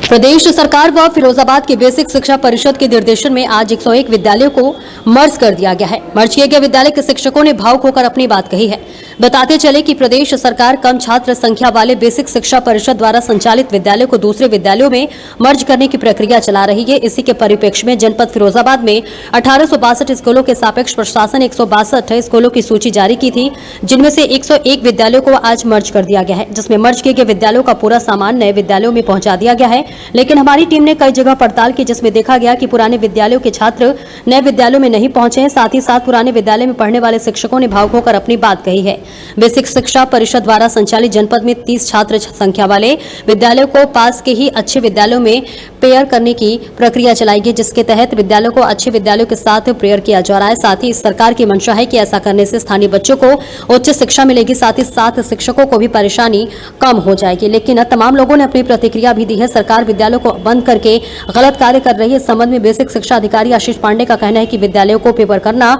प्रदेश सरकार व फिरोजाबाद के बेसिक शिक्षा परिषद के निर्देशन में आज 101 विद्यालयों को मर्ज कर दिया गया है। मर्ज किए गए विद्यालय के शिक्षकों ने भावुक होकर अपनी बात कही है। बताते चले कि प्रदेश सरकार कम छात्र संख्या वाले बेसिक शिक्षा परिषद द्वारा संचालित विद्यालयों को दूसरे विद्यालयों में मर्ज करने की प्रक्रिया चला रही है। इसी के परिप्रेक्ष्य में जनपद फिरोजाबाद में 1862 स्कूलों के सापेक्ष प्रशासन 162 स्कूलों की सूची जारी की थी, जिनमें से 101 विद्यालयों को आज मर्ज कर दिया गया है, जिसमें मर्ज किए गए विद्यालयों का पूरा सामान नए विद्यालयों में पहुंचा दिया गया है। लेकिन हमारी टीम ने कई जगह पड़ताल की, जिसमें देखा गया कि पुराने विद्यालयों के छात्र नए विद्यालयों में नहीं पहुंचे हैं। साथ ही साथ पुराने विद्यालय में पढ़ने वाले शिक्षकों ने भावुक होकर अपनी बात कही है। बेसिक शिक्षा परिषद द्वारा संचालित जनपद में 30 छात्र संख्या वाले विद्यालयों को पास के ही अच्छे विद्यालयों में पेयर करने की प्रक्रिया चलाई गई, जिसके तहत विद्यालयों को अच्छे विद्यालयों के साथ पेयर किया जा रहा है। साथ ही सरकार की मंशा है कि ऐसा करने से स्थानीय बच्चों को उच्च शिक्षा मिलेगी, साथ ही साथ शिक्षकों को भी परेशानी कम हो जाएगी। लेकिन तमाम लोगों ने अपनी प्रतिक्रिया भी दी है। सरकार विद्यालयों को बंद करके गलत कार्य कर रही है। इस संबंध में बेसिक शिक्षा अधिकारी आशीष पांडे का कहना है कि विद्यालयों को पेपर करना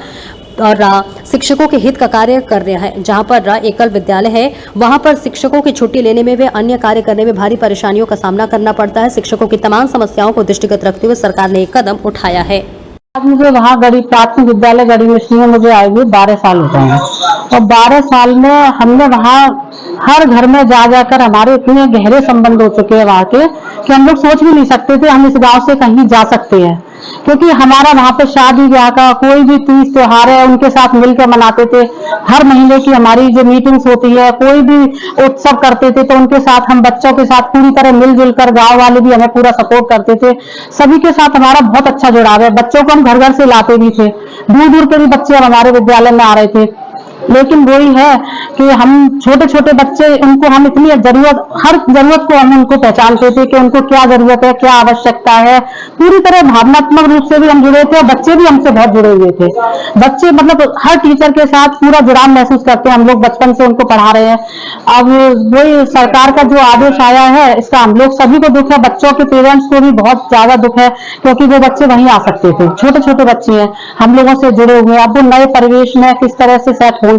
और शिक्षकों के हित का कार्य कर रहा है। जहां पर एकल विद्यालय है, वहां पर शिक्षकों की छुट्टी लेने में वे अन्य कार्य करने में भारी परेशानियों का सामना करना पड़ता है। शिक्षकों की तमाम समस्याओं को दृष्टिगत रखते हुए सरकार ने एक कदम उठाया है। आज मुझे वहाँ प्राथमिक विद्यालय गढ़ी मिश्री में मुझे आए हुए 12 साल हो गए हैं और 12 साल में हमने वहाँ हर घर में जा जाकर हमारे इतने गहरे संबंध हो चुके हैं वहाँ के कि हम लोग सोच भी नहीं सकते थे हम इस गांव से कहीं जा सकते हैं, क्योंकि हमारा वहाँ पे शादी ब्याह का कोई भी तीज त्योहार है उनके साथ मिलकर मनाते थे। हर महीने की हमारी जो मीटिंग्स होती है, कोई भी उत्सव करते थे तो उनके साथ हम बच्चों के साथ पूरी तरह मिलजुल कर, गाँव वाले भी हमें पूरा सपोर्ट करते थे। सभी के साथ हमारा बहुत अच्छा जुड़ाव है। बच्चों को हम घर घर से लाते भी थे, दूर दूर के भी बच्चे हमारे विद्यालय में आ रहे थे। लेकिन वही है कि हम छोटे छोटे बच्चे, उनको हम इतनी हर जरूरत को हम उनको पहचानते थे कि उनको क्या जरूरत है, क्या आवश्यकता है। पूरी तरह भावनात्मक रूप से भी हम जुड़े थे और बच्चे भी हमसे बहुत जुड़े हुए थे। बच्चे मतलब हर टीचर के साथ पूरा जुड़ाव महसूस करते हैं। हम लोग बचपन से उनको पढ़ा रहे हैं। अब वही सरकार का जो आदेश आया है, इसका हम लोग सभी को दुख है। बच्चों के पेरेंट्स को भी बहुत ज्यादा दुख है, क्योंकि वो बच्चे वहीं आ सकते थे। छोटे छोटे बच्चे हैं, हम लोगों से जुड़े हुए हैं। अब वो नए परिवेश में किस तरह से सेट होंगे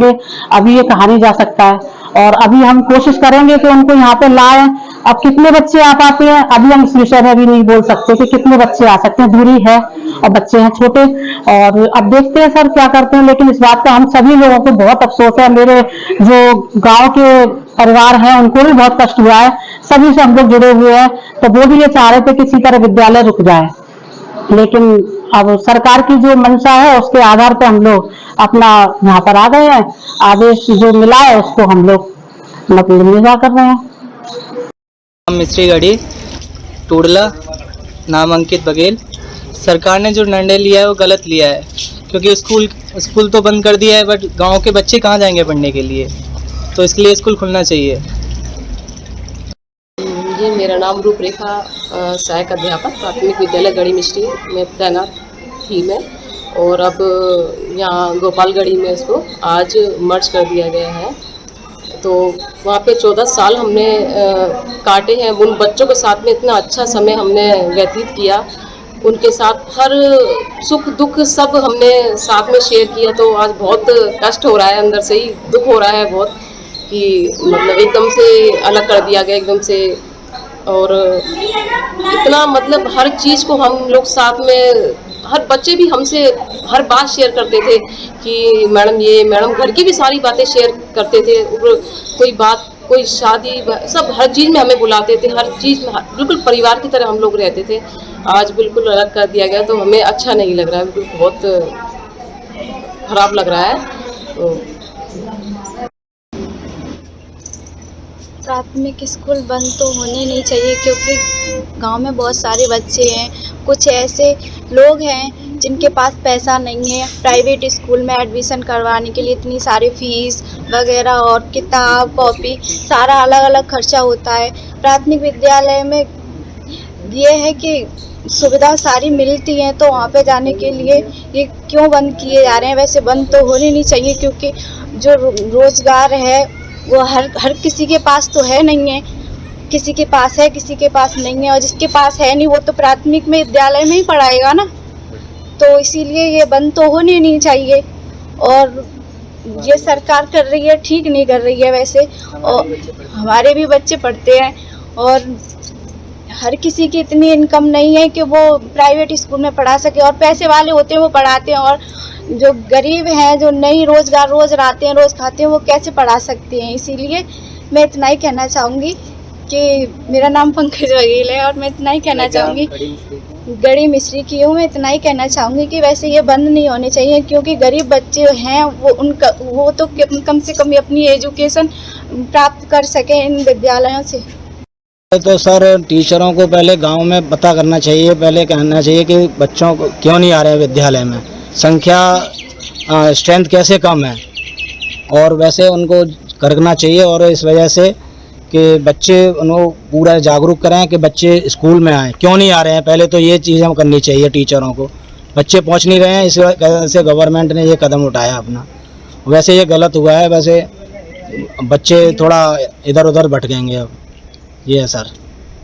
अभी ये कहा नहीं जा सकता है, और अभी हम कोशिश करेंगे कि उनको यहाँ पे लाएं। अब कितने बच्चे आ पाते हैं अभी हम इस विषय में भी नहीं बोल सकते कि कितने बच्चे आ सकते हैं, दूरी है और बच्चे हैं छोटे। और अब देखते हैं सर क्या करते हैं, लेकिन इस बात का हम सभी लोगों को बहुत अफसोस है। मेरे जो गांव के परिवार हैं उनको भी बहुत कष्ट हुआ है। सभी से हम लोग जुड़े हुए हैं, तो वो भी ये चाह रहे थे किसी तरह विद्यालय रुक जाए। लेकिन अब सरकार की जो मंशा है उसके आधार पर हम लोग अपना यहाँ पर आ गए हैं। आदेश जो मिला है उसको हम लोग मतलब निभा कर रहे हैं। मिस्त्री गढ़ी टूडला, नाम अंकित बघेल। सरकार ने जो निर्णय लिया है वो गलत लिया है, क्योंकि स्कूल तो बंद कर दिया है, बट गांव के बच्चे कहाँ जाएंगे पढ़ने के लिए, तो इसके लिए स्कूल खुलना चाहिए। जी, मेरा नाम रूपरेखा, सहायक अध्यापक प्राथमिक विद्यालय गढ़ी मिश्री में तैनात थी मैं, और अब यहाँ गोपालगढ़ी में इसको आज मर्ज कर दिया गया है। तो वहाँ पे 14 साल हमने काटे हैं। उन बच्चों के साथ में इतना अच्छा समय हमने व्यतीत किया, उनके साथ हर सुख दुख सब हमने साथ में शेयर किया। तो आज बहुत कष्ट हो रहा है, अंदर से ही दुख हो रहा है बहुत, कि मतलब एकदम से अलग कर दिया गया एकदम से। और इतना मतलब हर चीज़ को हम लोग साथ में, हर बच्चे भी हमसे हर बात शेयर करते थे कि मैडम ये, मैडम घर की भी सारी बातें शेयर करते थे। कोई बात, कोई शादी, सब हर चीज़ में हमें बुलाते थे, हर चीज़ में बिल्कुल परिवार की तरह हम लोग रहते थे। आज बिल्कुल अलग कर दिया गया तो हमें अच्छा नहीं लग रहा है, बिल्कुल बहुत खराब लग रहा है। तो प्राथमिक स्कूल बंद तो होने नहीं चाहिए, क्योंकि गांव में बहुत सारे बच्चे हैं। कुछ ऐसे लोग हैं जिनके पास पैसा नहीं है प्राइवेट स्कूल में एडमिशन करवाने के लिए। इतनी सारी फीस वगैरह और किताब कॉपी सारा अलग अलग खर्चा होता है। प्राथमिक विद्यालय में ये है कि सुविधा सारी मिलती हैं, तो वहाँ पे जाने के लिए ये क्यों बंद किए जा रहे हैं। वैसे बंद तो होने नहीं चाहिए, क्योंकि जो रोज़गार है वो हर किसी के पास तो है नहीं है। किसी के पास है, किसी के पास नहीं है, और जिसके पास है नहीं वो तो प्राथमिक में विद्यालय में ही पढ़ाएगा ना। तो इसीलिए ये बंद तो होने नहीं चाहिए, और ये सरकार कर रही है ठीक नहीं कर रही है वैसे। और हमारे भी बच्चे पढ़ते हैं और हर किसी की इतनी इनकम नहीं है कि वो प्राइवेट स्कूल में पढ़ा सके, और पैसे वाले होते हैं वो पढ़ाते हैं, और जो गरीब हैं जो नहीं रोज़गार रोज़ लाते हैं रोज़ खाते हैं वो कैसे पढ़ा सकते हैं। इसीलिए मैं इतना ही कहना चाहूँगी कि मेरा नाम पंकज बघेल है, और मैं इतना ही कहना चाहूँगी, गड़ी मिस्त्री की हूँ, मैं इतना ही कहना चाहूँगी कि वैसे ये बंद नहीं होने चाहिए, क्योंकि गरीब बच्चे हैं वो तो कम से कम अपनी एजुकेशन प्राप्त कर सकें इन विद्यालयों से। तो सर टीचरों को पहले गांव में पता करना चाहिए, पहले कहना चाहिए कि बच्चों को क्यों नहीं आ रहे हैं विद्यालय में, संख्या स्ट्रेंथ कैसे कम है, और वैसे उनको करना चाहिए। और इस वजह से कि बच्चे उनको पूरा जागरूक करें कि बच्चे स्कूल में आएँ, क्यों नहीं आ रहे हैं, पहले तो ये चीज़ें करनी चाहिए टीचरों को। बच्चे पहुंच नहीं रहे हैं, इस वजह से गवर्नमेंट ने ये कदम उठाया अपना। वैसे ये गलत हुआ है, वैसे बच्चे थोड़ा इधर उधर भटकेंगे अब, ये है सर।